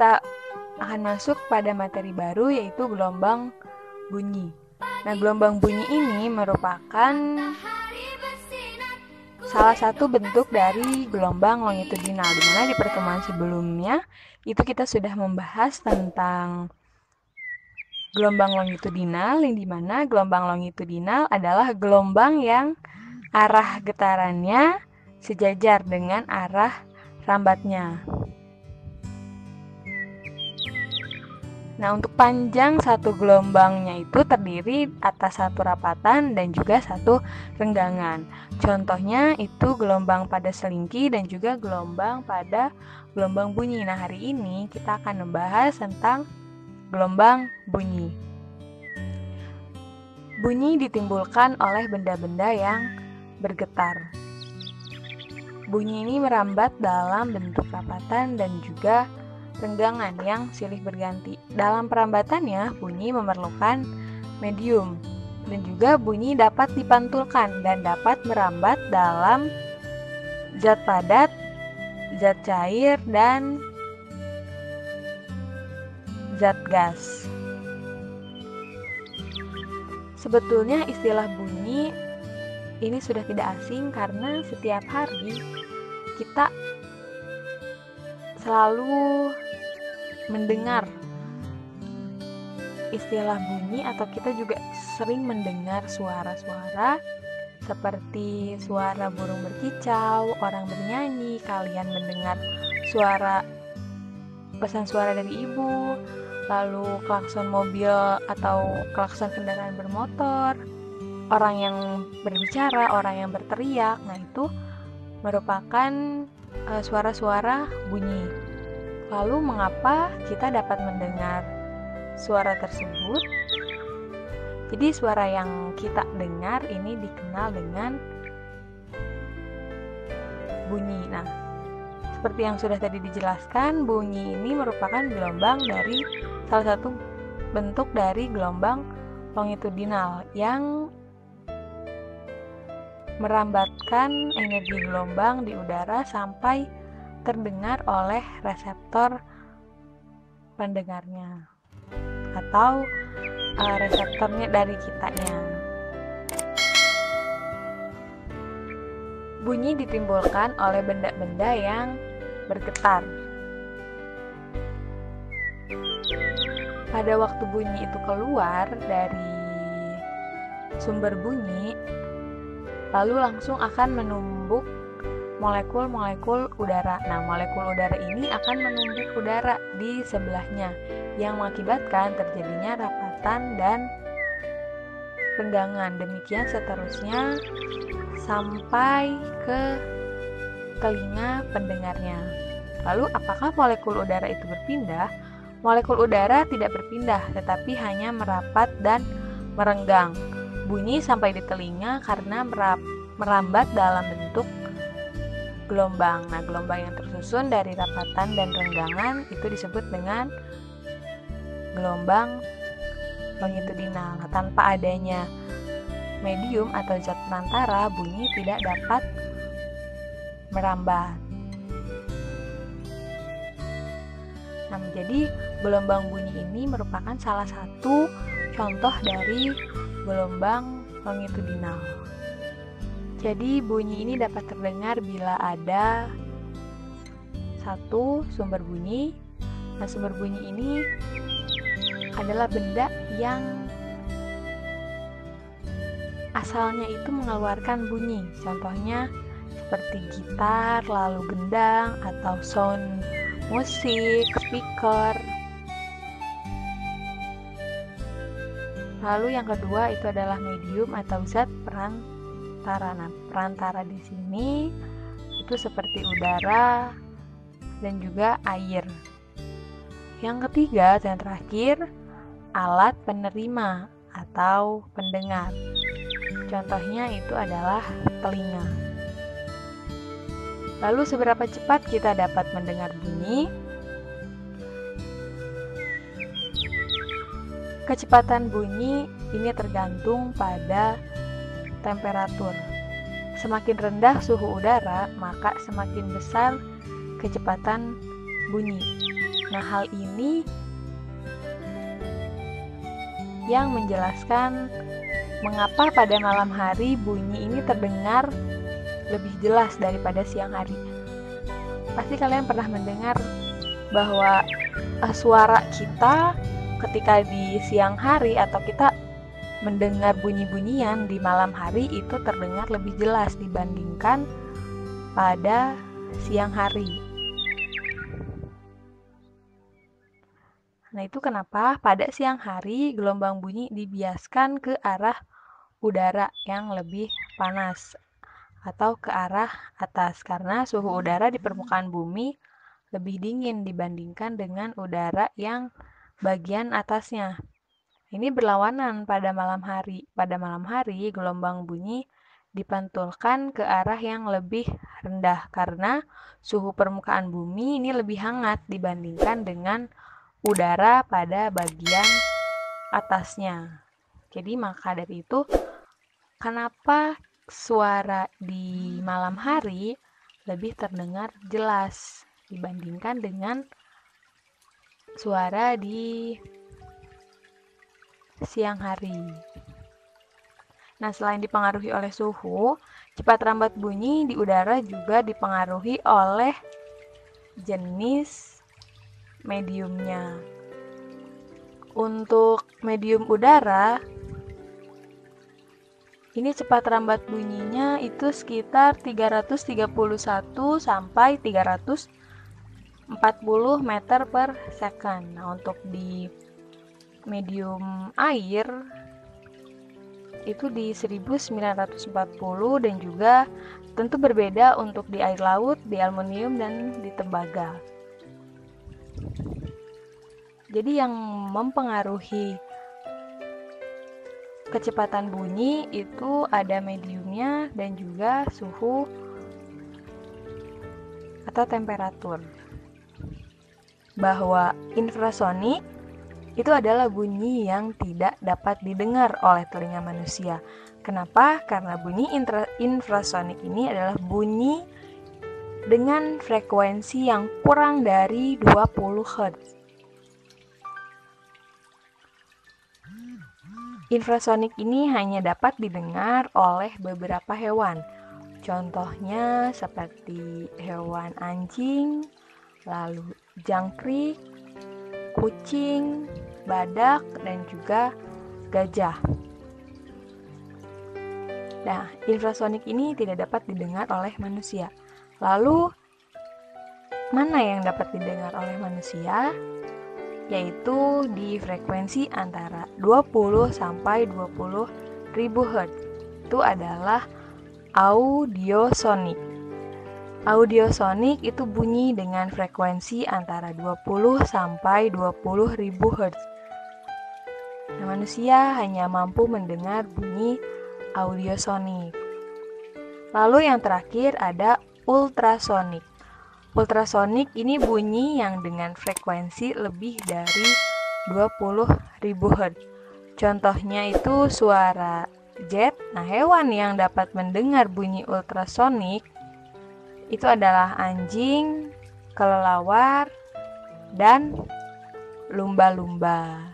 kita akan masuk pada materi baru, yaitu gelombang bunyi. Nah, gelombang bunyi ini merupakan salah satu bentuk dari gelombang longitudinal, di mana di pertemuan sebelumnya itu kita sudah membahas tentang gelombang longitudinal, yang dimana gelombang longitudinal adalah gelombang yang arah getarannya sejajar dengan arah rambatnya. Nah, untuk panjang satu gelombangnya itu terdiri atas satu rapatan dan juga satu renggangan. Contohnya itu gelombang pada selingki dan juga gelombang pada gelombang bunyi. Nah, hari ini kita akan membahas tentang gelombang bunyi. Bunyi ditimbulkan oleh benda-benda yang bergetar. Bunyi ini merambat dalam bentuk rapatan dan juga renggangan yang silih berganti. Dalam perambatannya, bunyi memerlukan medium, dan juga bunyi dapat dipantulkan dan dapat merambat dalam zat padat, zat cair, dan zat gas. Sebetulnya istilah bunyi ini sudah tidak asing karena setiap hari kita selalu mendengar istilah bunyi, atau kita juga sering mendengar suara-suara seperti suara burung berkicau, orang bernyanyi, kalian mendengar pesan suara dari ibu, lalu klakson mobil atau klakson kendaraan bermotor, orang yang berbicara, orang yang berteriak. Nah, itu merupakan suara-suara bunyi. Lalu mengapa kita dapat mendengar suara tersebut? Jadi suara yang kita dengar ini dikenal dengan bunyi. Nah, seperti yang sudah tadi dijelaskan, bunyi ini merupakan gelombang dari salah satu bentuk dari gelombang longitudinal yang merambatkan energi gelombang di udara sampai terdengar oleh reseptor pendengarnya atau reseptornya dari kitanya. Bunyi ditimbulkan oleh benda-benda yang bergetar. Pada waktu bunyi itu keluar dari sumber bunyi, lalu langsung akan menumbuk molekul-molekul udara. Nah, molekul udara ini akan menumbuk udara di sebelahnya, yang mengakibatkan terjadinya rapatan dan renggangan. Demikian seterusnya sampai ke telinga pendengarnya. Lalu, apakah molekul udara itu berpindah? Molekul udara tidak berpindah, tetapi hanya merapat dan merenggang. Bunyi sampai di telinga karena merambat dalam bentuk gelombang. Nah, gelombang yang tersusun dari rapatan dan renggangan itu disebut dengan gelombang longitudinal. Nah, tanpa adanya medium atau zat perantara, bunyi tidak dapat merambat. Nah, jadi gelombang bunyi ini merupakan salah satu contoh dari gelombang longitudinal. Jadi bunyi ini dapat terdengar bila ada satu sumber bunyi. Nah, sumber bunyi ini adalah benda yang asalnya itu mengeluarkan bunyi. Contohnya seperti gitar, lalu gendang, atau sound musik, speaker. Lalu yang kedua itu adalah medium atau zat perantara. Nah, perantara di sini itu seperti udara dan juga air. Yang ketiga dan terakhir, alat penerima atau pendengar. Contohnya itu adalah telinga. Lalu seberapa cepat kita dapat mendengar bunyi? Kecepatan bunyi ini tergantung pada temperatur. Semakin rendah suhu udara, maka semakin besar kecepatan bunyi. Nah, hal ini yang menjelaskan mengapa pada malam hari bunyi ini terdengar lebih jelas daripada siang hari. Pasti kalian pernah mendengar bahwa suara kita ketika di siang hari atau kita mendengar bunyi-bunyian di malam hari itu terdengar lebih jelas dibandingkan pada siang hari. Nah, itu kenapa pada siang hari gelombang bunyi dibiaskan ke arah udara yang lebih panas atau ke arah atas karena suhu udara di permukaan bumi lebih dingin dibandingkan dengan udara yang bagian atasnya. Ini berlawanan pada malam hari. Pada malam hari, gelombang bunyi dipantulkan ke arah yang lebih rendah karena suhu permukaan bumi ini lebih hangat dibandingkan dengan udara pada bagian atasnya. Jadi maka dari itu, kenapa suara di malam hari lebih terdengar jelas dibandingkan dengan suara di siang hari. Nah, selain dipengaruhi oleh suhu, cepat rambat bunyi di udara juga dipengaruhi oleh jenis mediumnya. Untuk medium udara, ini cepat rambat bunyinya itu sekitar 331 sampai 340 meter per second. Nah, untuk di medium air itu di 1940 dan juga tentu berbeda untuk di air laut, di aluminium, dan di tembaga. Jadi yang mempengaruhi kecepatan bunyi itu ada mediumnya dan juga suhu atau temperatur. Bahwa infrasonik itu adalah bunyi yang tidak dapat didengar oleh telinga manusia. Kenapa? Karena bunyi infrasonik ini adalah bunyi dengan frekuensi yang kurang dari 20 Hz. Infrasonik ini hanya dapat didengar oleh beberapa hewan. Contohnya seperti hewan anjing, lalu jangkrik, kucing, badak, dan juga gajah. Nah, infrasonik ini tidak dapat didengar oleh manusia. Lalu, mana yang dapat didengar oleh manusia? Yaitu di frekuensi antara 20 sampai 20 ribu Hz. Itu adalah audiosonik. Audiosonik itu bunyi dengan frekuensi antara 20 sampai 20 ribu Hz. Nah, manusia hanya mampu mendengar bunyi audiosonik. Lalu yang terakhir ada ultrasonik. Ultrasonik ini bunyi yang dengan frekuensi lebih dari 20 ribu Hz. Contohnya itu suara jet. Nah, hewan yang dapat mendengar bunyi ultrasonik itu adalah anjing, kelelawar, dan lumba-lumba.